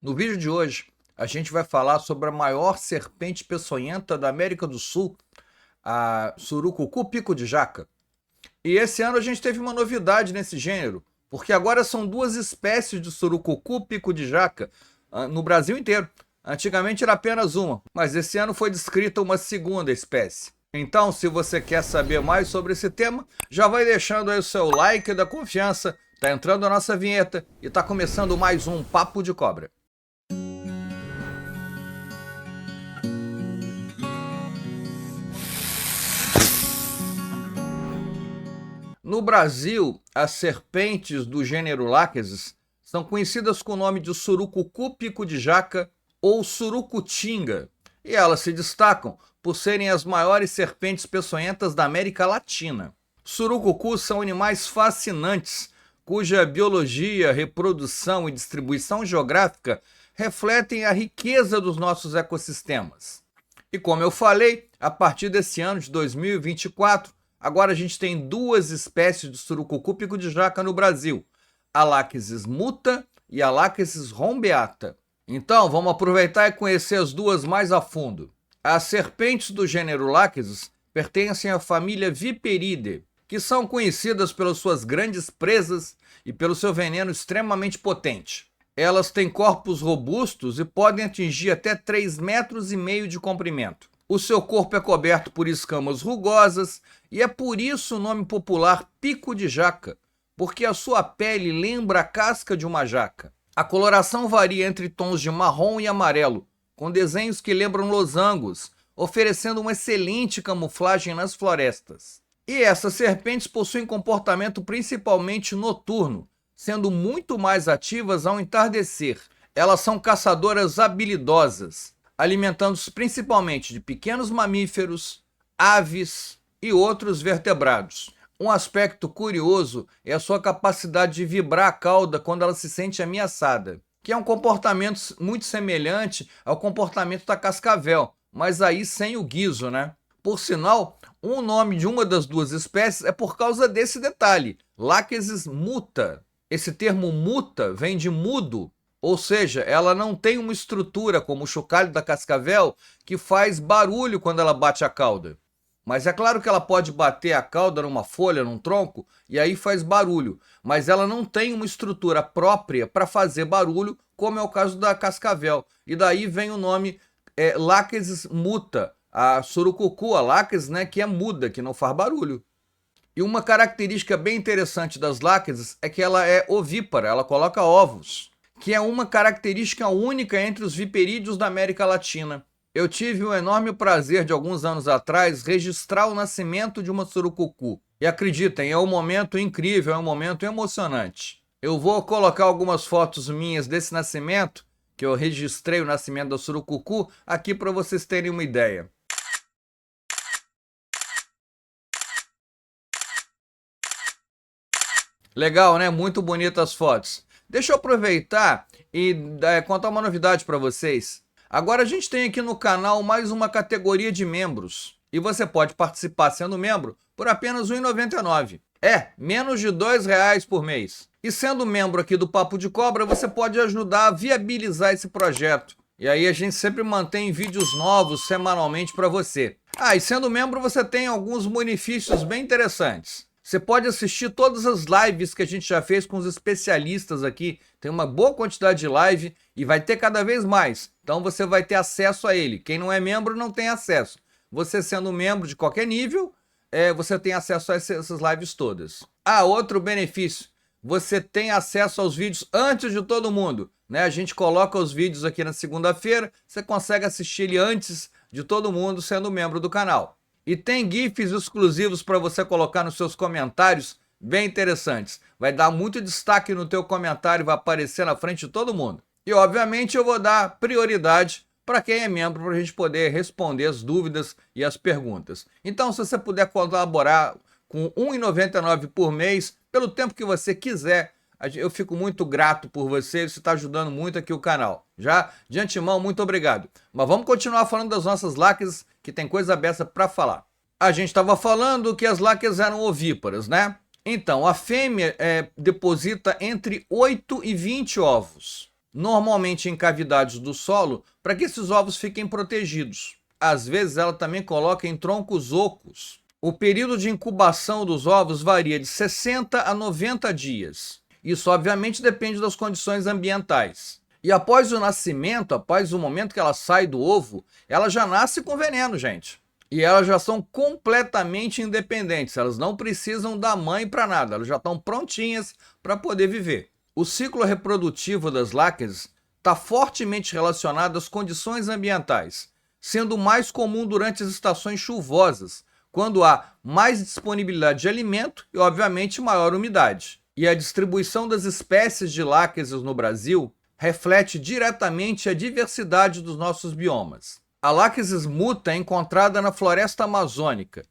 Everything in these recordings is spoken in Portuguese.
No vídeo de hoje, a gente vai falar sobre a maior serpente peçonhenta da América do Sul, a surucucu pico de jaca. E esse ano a gente teve uma novidade nesse gênero, porque agora são duas espécies de surucucu pico de jaca no Brasil inteiro. Antigamente era apenas uma, mas esse ano foi descrita uma segunda espécie. Então, se você quer saber mais sobre esse tema, já vai deixando aí o seu like da confiança, tá entrando a nossa vinheta e tá começando mais um Papo de Cobra. No Brasil, as serpentes do gênero Lachesis são conhecidas com o nome de surucucu pico de jaca ou surucutinga, e elas se destacam por serem as maiores serpentes peçonhentas da América Latina. Surucucus são animais fascinantes, cuja biologia, reprodução e distribuição geográfica refletem a riqueza dos nossos ecossistemas. E como eu falei, a partir desse ano de 2024, agora a gente tem duas espécies de surucucu pico de jaca no Brasil, a Lachesis muta e a Lachesis rombeata. Então, vamos aproveitar e conhecer as duas mais a fundo. As serpentes do gênero Lachesis pertencem à família Viperidae, que são conhecidas pelas suas grandes presas e pelo seu veneno extremamente potente. Elas têm corpos robustos e podem atingir até 3,5 metros de comprimento. O seu corpo é coberto por escamas rugosas e é por isso o nome popular pico de jaca, porque a sua pele lembra a casca de uma jaca. A coloração varia entre tons de marrom e amarelo, com desenhos que lembram losangos, oferecendo uma excelente camuflagem nas florestas. E essas serpentes possuem comportamento principalmente noturno, sendo muito mais ativas ao entardecer. Elas são caçadoras habilidosas, alimentando-se principalmente de pequenos mamíferos, aves e outros vertebrados. Um aspecto curioso é a sua capacidade de vibrar a cauda quando ela se sente ameaçada, que é um comportamento muito semelhante ao comportamento da cascavel, mas aí sem o guizo, né? Por sinal, o nome de uma das duas espécies é por causa desse detalhe, Lachesis muta. Esse termo muta vem de mudo, ou seja, ela não tem uma estrutura como o chocalho da cascavel que faz barulho quando ela bate a cauda. Mas é claro que ela pode bater a cauda numa folha, num tronco, e aí faz barulho. Mas ela não tem uma estrutura própria para fazer barulho, como é o caso da cascavel. E daí vem o nome Lachesis muta, a surucucu, a Lachesis, né, que é muda, que não faz barulho. E uma característica bem interessante das Lachesis é que ela é ovípara, ela coloca ovos, que é uma característica única entre os viperídeos da América Latina. Eu tive o enorme prazer de alguns anos atrás registrar o nascimento de uma surucucu. E acreditem, é um momento incrível, é um momento emocionante. Eu vou colocar algumas fotos minhas desse nascimento, que eu registrei o nascimento da surucucu, aqui para vocês terem uma ideia. Legal, né? Muito bonitas as fotos. Deixa eu aproveitar e contar uma novidade para vocês. Agora a gente tem aqui no canal mais uma categoria de membros. E você pode participar sendo membro por apenas R$ 1,99. Menos de R$ 2,00 por mês. E sendo membro aqui do Papo de Cobra, você pode ajudar a viabilizar esse projeto. E aí a gente sempre mantém vídeos novos semanalmente para você. E sendo membro você tem alguns benefícios bem interessantes. Você pode assistir todas as lives que a gente já fez com os especialistas aqui. Tem uma boa quantidade de live e vai ter cada vez mais. Então você vai ter acesso a ele. Quem não é membro não tem acesso. Você sendo membro de qualquer nível, você tem acesso a essas lives todas. Outro benefício. Você tem acesso aos vídeos antes de todo mundo, né? A gente coloca os vídeos aqui na segunda-feira. Você consegue assistir ele antes de todo mundo sendo membro do canal. E tem GIFs exclusivos para você colocar nos seus comentários, bem interessantes. Vai dar muito destaque no teu comentário, vai aparecer na frente de todo mundo. E obviamente eu vou dar prioridade para quem é membro, para a gente poder responder as dúvidas e as perguntas. Então, se você puder colaborar com R$ 1,99 por mês, pelo tempo que você quiser, eu fico muito grato por você está ajudando muito aqui o canal. Já de antemão, muito obrigado. Mas vamos continuar falando das nossas Lachesis, que tem coisa beça para falar. A gente estava falando que as Lachesis eram ovíparas, né? Então, a fêmea deposita entre 8 e 20 ovos. normalmente em cavidades do solo, para que esses ovos fiquem protegidos. Às vezes ela também coloca em troncos ocos. O período de incubação dos ovos varia de 60 a 90 dias. Isso, obviamente, depende das condições ambientais. E após o nascimento, após o momento que ela sai do ovo, ela já nasce com veneno, gente. E elas já são completamente independentes, elas não precisam da mãe para nada, elas já estão prontinhas para poder viver. O ciclo reprodutivo das láqueas está fortemente relacionado às condições ambientais, sendo mais comum durante as estações chuvosas, quando há mais disponibilidade de alimento e, obviamente, maior umidade. E a distribuição das espécies de láqueas no Brasil reflete diretamente a diversidade dos nossos biomas. A Lachesis muta é encontrada na floresta amazônica,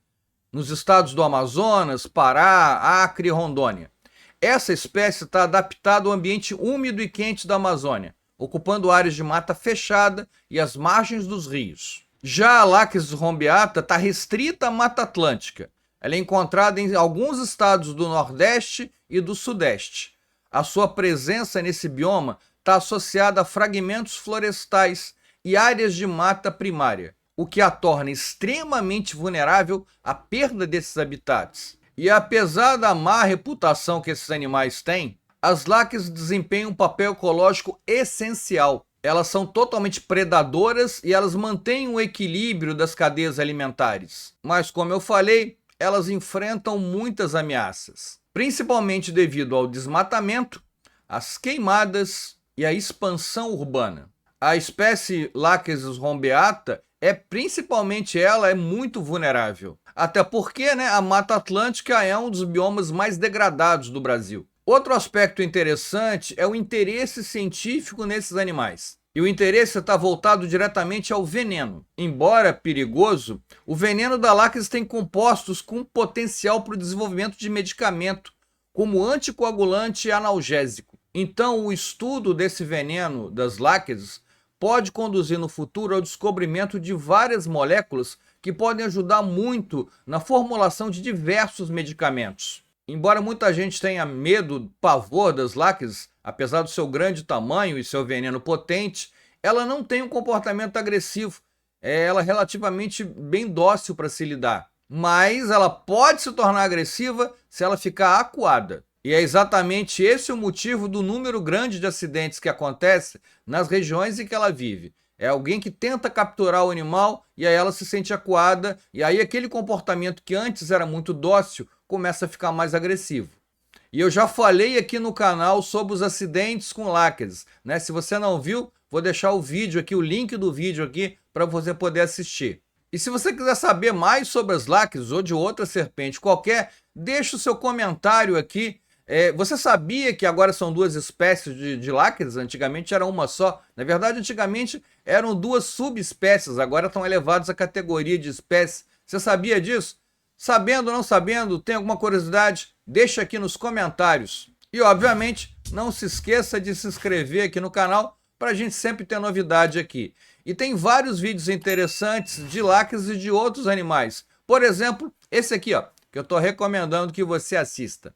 nos estados do Amazonas, Pará, Acre e Rondônia. Essa espécie está adaptada ao ambiente úmido e quente da Amazônia, ocupando áreas de mata fechada e as margens dos rios. Já a Lachesis rombeata está restrita à Mata Atlântica. Ela é encontrada em alguns estados do Nordeste e do Sudeste. A sua presença nesse bioma está associada a fragmentos florestais e áreas de mata primária, o que a torna extremamente vulnerável à perda desses habitats. E apesar da má reputação que esses animais têm, as láqueas desempenham um papel ecológico essencial. Elas são totalmente predadoras e elas mantêm o equilíbrio das cadeias alimentares. Mas, como eu falei, elas enfrentam muitas ameaças, principalmente devido ao desmatamento, às queimadas e à expansão urbana. A espécie Lachesis rombeata principalmente ela é muito vulnerável. Até porque, a Mata Atlântica é um dos biomas mais degradados do Brasil. Outro aspecto interessante é o interesse científico nesses animais. E o interesse está voltado diretamente ao veneno. Embora perigoso, o veneno da Lachesis tem compostos com potencial para o desenvolvimento de medicamento, como anticoagulante e analgésico. Então, o estudo desse veneno das Lachesis pode conduzir no futuro ao descobrimento de várias moléculas que podem ajudar muito na formulação de diversos medicamentos. Embora muita gente tenha medo, pavor das Lachesis, apesar do seu grande tamanho e seu veneno potente, ela não tem um comportamento agressivo. Ela é relativamente bem dócil para se lidar. Mas ela pode se tornar agressiva se ela ficar acuada. E é exatamente esse o motivo do número grande de acidentes que acontece nas regiões em que ela vive. É alguém que tenta capturar o animal e aí ela se sente acuada, e aí aquele comportamento que antes era muito dócil começa a ficar mais agressivo. E eu já falei aqui no canal sobre os acidentes com Lachesis, Se você não viu, vou deixar o vídeo aqui, o link do vídeo aqui, para você poder assistir. E se você quiser saber mais sobre as Lachesis ou de outra serpente qualquer, deixa o seu comentário aqui. Você sabia que agora são duas espécies de Lachesis? Antigamente era uma só. Na verdade, antigamente eram duas subespécies, agora estão elevados à categoria de espécie. Você sabia disso? Sabendo ou não sabendo, tem alguma curiosidade? Deixa aqui nos comentários. E, obviamente, não se esqueça de se inscrever aqui no canal para a gente sempre ter novidade aqui. E tem vários vídeos interessantes de Lachesis e de outros animais. Por exemplo, esse aqui, que eu estou recomendando que você assista.